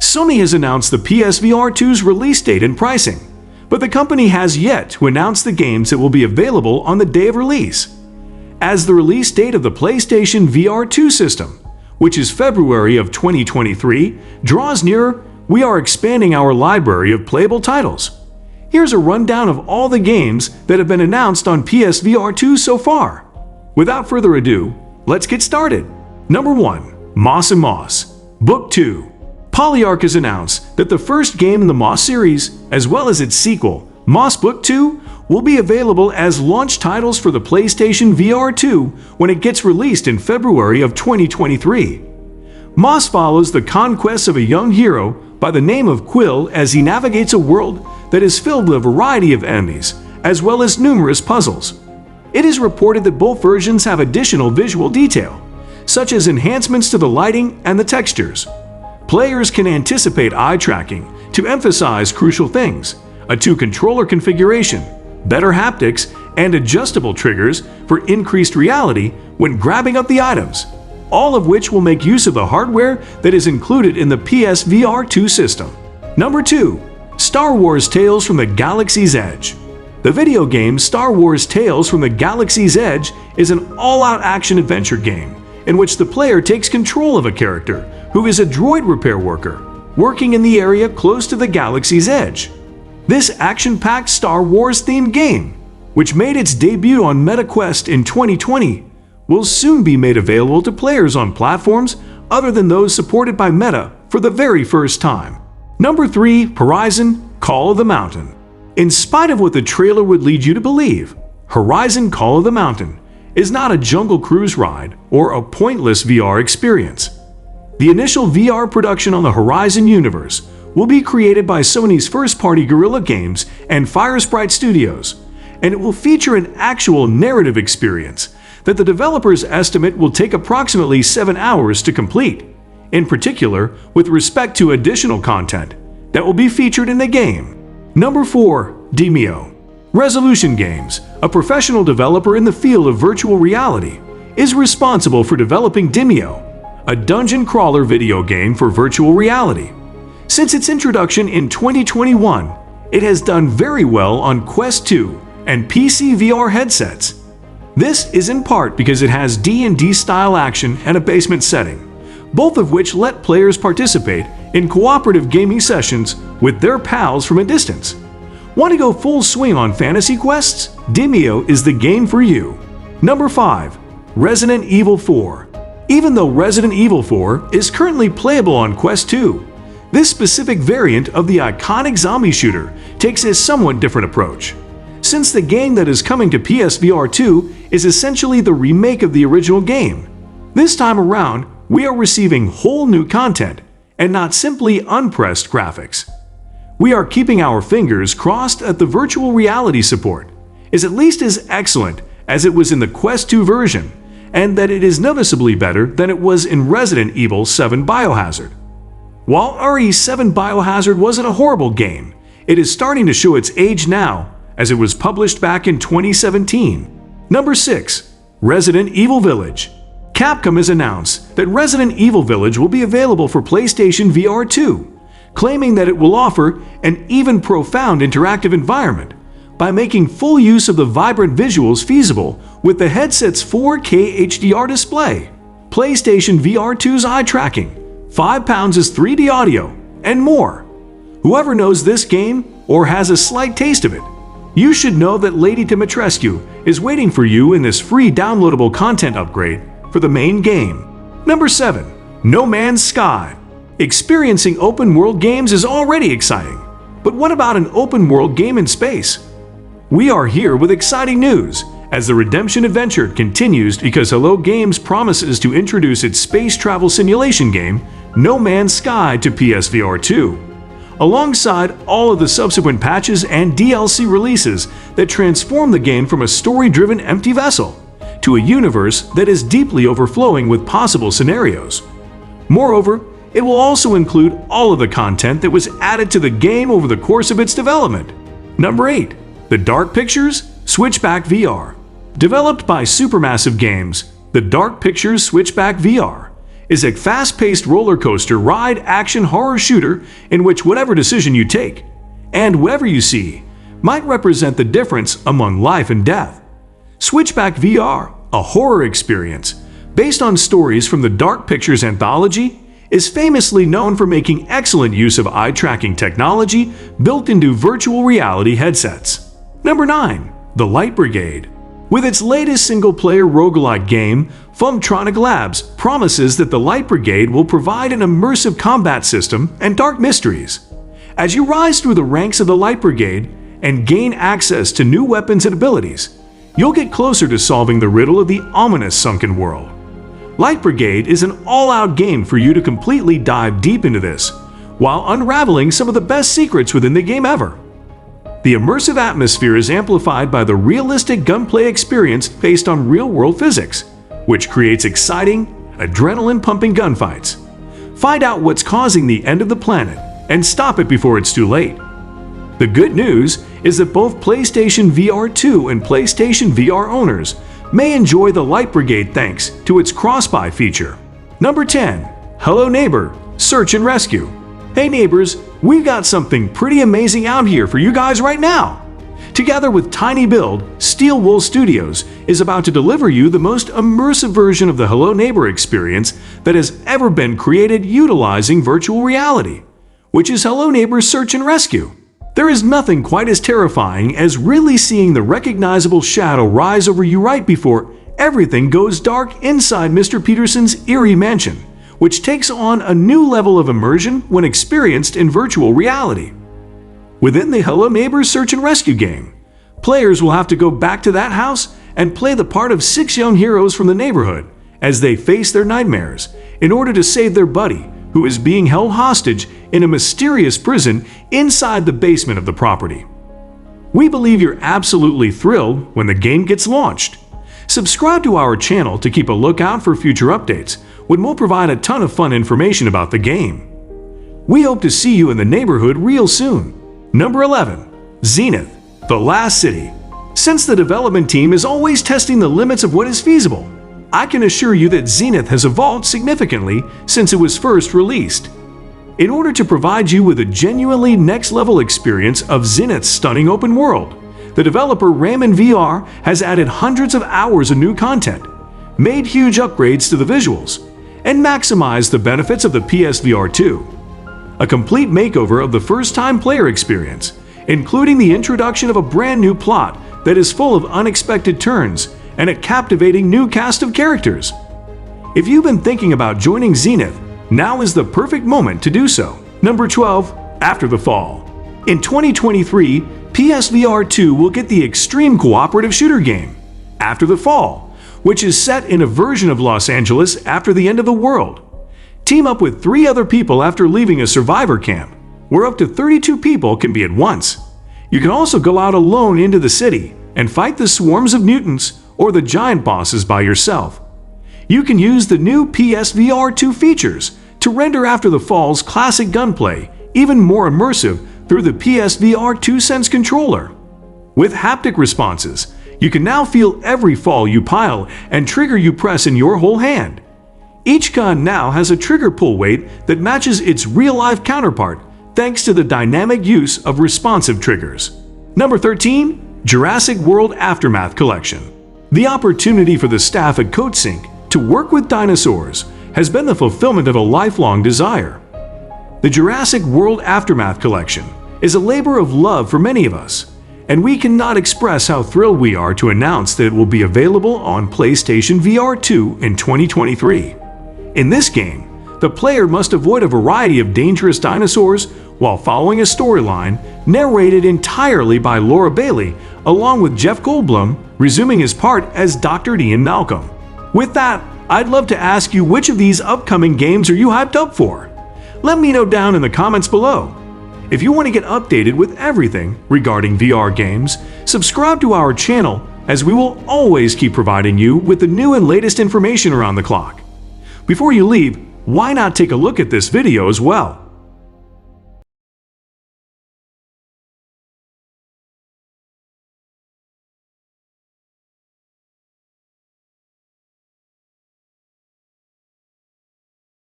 Sony has announced the PSVR2's release date and pricing, but the company has yet to announce the games that will be available on the day of release. As the release date of the PlayStation VR2 system, which is February of 2023, draws nearer, we are expanding our library of playable titles. Here's a rundown of all the games that have been announced on PSVR2 so far. Without further ado, let's get started. Number 1. Moss & Moss Book 2. Polyarch has announced that the first game in the Moss series, as well as its sequel, Moss Book 2, will be available as launch titles for the PlayStation VR2 when it gets released in February of 2023. Moss follows the conquests of a young hero by the name of Quill as he navigates a world that is filled with a variety of enemies, as well as numerous puzzles. It is reported that both versions have additional visual detail, such as enhancements to the lighting and the textures. Players can anticipate eye tracking to emphasize crucial things, a 2-controller configuration, better haptics, and adjustable triggers for increased reality when grabbing up the items, all of which will make use of the hardware that is included in the PSVR2 system. Number 2. Star Wars Tales from the Galaxy's Edge. The video game Star Wars Tales from the Galaxy's Edge is an all-out action-adventure game in which the player takes control of a character who is a droid repair worker working in the area close to the galaxy's edge. This action-packed Star Wars-themed game, which made its debut on MetaQuest in 2020, will soon be made available to players on platforms other than those supported by Meta for the very first time. Number 3. Horizon Call of the Mountain. In spite of what the trailer would lead you to believe, Horizon Call of the Mountain is not a jungle cruise ride or a pointless VR experience. The initial VR production on the Horizon universe will be created by Sony's first-party Guerrilla Games and Firesprite Studios, and it will feature an actual narrative experience that the developers estimate will take approximately 7 hours to complete, in particular with respect to additional content that will be featured in the game. Number 4. Demeo. Resolution Games, a professional developer in the field of virtual reality, is responsible for developing Demeo, a dungeon crawler video game for virtual reality. Since its introduction in 2021, it has done very well on Quest 2 and PC VR headsets. This is in part because it has D&D style action and a basement setting, both of which let players participate in cooperative gaming sessions with their pals from a distance. Want to go full swing on fantasy quests? Demeo is the game for you. Number 5. Resident Evil 4. Even though Resident Evil 4 is currently playable on Quest 2, this specific variant of the iconic zombie shooter takes a somewhat different approach. Since the game that is coming to PSVR 2 is essentially the remake of the original game, this time around we are receiving whole new content and not simply unpressed graphics. We are keeping our fingers crossed that the virtual reality support is at least as excellent as it was in the Quest 2 version, and that it is noticeably better than it was in Resident Evil 7 Biohazard. While RE7 Biohazard wasn't a horrible game, it is starting to show its age now, as it was published back in 2017. Number 6. Resident Evil Village. Capcom has announced that Resident Evil Village will be available for PlayStation VR 2, claiming that it will offer an even profound interactive environment by making full use of the vibrant visuals feasible with the headset's 4K HDR display, PlayStation VR 2's eye tracking, 5 pounds' 3D audio, and more. Whoever knows this game or has a slight taste of it, you should know that Lady Dimitrescu is waiting for you in this free downloadable content upgrade for the main game. Number 7. No Man's Sky. Experiencing open-world games is already exciting, but what about an open-world game in space? We are here with exciting news as the Redemption adventure continues because Hello Games promises to introduce its space travel simulation game, No Man's Sky, to PSVR 2, alongside all of the subsequent patches and DLC releases that transform the game from a story-driven empty vessel to a universe that is deeply overflowing with possible scenarios. Moreover, it will also include all of the content that was added to the game over the course of its development. Number 8. The Dark Pictures Switchback VR. Developed by Supermassive Games, the Dark Pictures Switchback VR is a fast-paced roller coaster ride action horror shooter in which whatever decision you take, and whatever you see, might represent the difference among life and death. Switchback VR, a horror experience based on stories from the Dark Pictures anthology, is famously known for making excellent use of eye-tracking technology built into virtual reality headsets. Number 9. The Light Brigade. With its latest single-player roguelike game, Functronic Labs promises that the Light Brigade will provide an immersive combat system and dark mysteries. As you rise through the ranks of the Light Brigade and gain access to new weapons and abilities, you'll get closer to solving the riddle of the ominous sunken world. Light Brigade is an all-out game for you to completely dive deep into this, while unraveling some of the best secrets within the game ever. The immersive atmosphere is amplified by the realistic gunplay experience based on real-world physics, which creates exciting, adrenaline-pumping gunfights. Find out what's causing the end of the planet and stop it before it's too late. The good news is that both PlayStation VR2 and PlayStation VR owners may enjoy the Light Brigade thanks to its cross-buy feature. Number 10. Hello Neighbor, Search and Rescue. Hey neighbors, we've got something pretty amazing out here for you guys right now. Together with Tiny Build, Steel Wool Studios is about to deliver you the most immersive version of the Hello Neighbor experience that has ever been created utilizing virtual reality, which is Hello Neighbor Search and Rescue. There is nothing quite as terrifying as really seeing the recognizable shadow rise over you right before everything goes dark inside Mr. Peterson's eerie mansion, which takes on a new level of immersion when experienced in virtual reality. Within the Hello Neighbor Search and Rescue game, players will have to go back to that house and play the part of 6 young heroes from the neighborhood as they face their nightmares in order to save their buddy, who is being held hostage in a mysterious prison inside the basement of the property. We believe you're absolutely thrilled when the game gets launched. Subscribe to our channel to keep a lookout for future updates, when we'll provide a ton of fun information about the game. We hope to see you in the neighborhood real soon. Number 11. Zenith, The Last City. Since the development team is always testing the limits of what is feasible, I can assure you that Zenith has evolved significantly since it was first released. In order to provide you with a genuinely next-level experience of Zenith's stunning open world, the developer Ramen VR has added hundreds of hours of new content, made huge upgrades to the visuals, and maximized the benefits of the PSVR 2. A complete makeover of the first-time player experience, including the introduction of a brand new plot that is full of unexpected turns and a captivating new cast of characters. If you've been thinking about joining Zenith, now is the perfect moment to do so. Number 12. After the Fall. In 2023, PSVR 2 will get the extreme cooperative shooter game, After the Fall, which is set in a version of Los Angeles after the end of the world. Team up with 3 other people after leaving a survivor camp, where up to 32 people can be at once. You can also go out alone into the city and fight the swarms of mutants or the giant bosses by yourself. You can use the new PSVR 2 features to render After the Fall's classic gunplay even more immersive through the PSVR 2 Sense controller. With haptic responses, you can now feel every fall you pile and trigger you press in your whole hand. Each gun now has a trigger pull weight that matches its real-life counterpart thanks to the dynamic use of responsive triggers. Number 13. Jurassic World Aftermath Collection. The opportunity for the staff at CodeSync to work with dinosaurs has been the fulfillment of a lifelong desire. The Jurassic World Aftermath Collection is a labor of love for many of us, and we cannot express how thrilled we are to announce that it will be available on PlayStation VR 2 in 2023. In this game, the player must avoid a variety of dangerous dinosaurs while following a storyline narrated entirely by Laura Bailey, along with Jeff Goldblum resuming his part as Dr. Ian Malcolm. With that, I'd love to ask you, which of these upcoming games are you hyped up for? Let me know down in the comments below. If you want to get updated with everything regarding VR games, subscribe to our channel, as we will always keep providing you with the new and latest information around the clock. Before you leave, why not take a look at this video as well?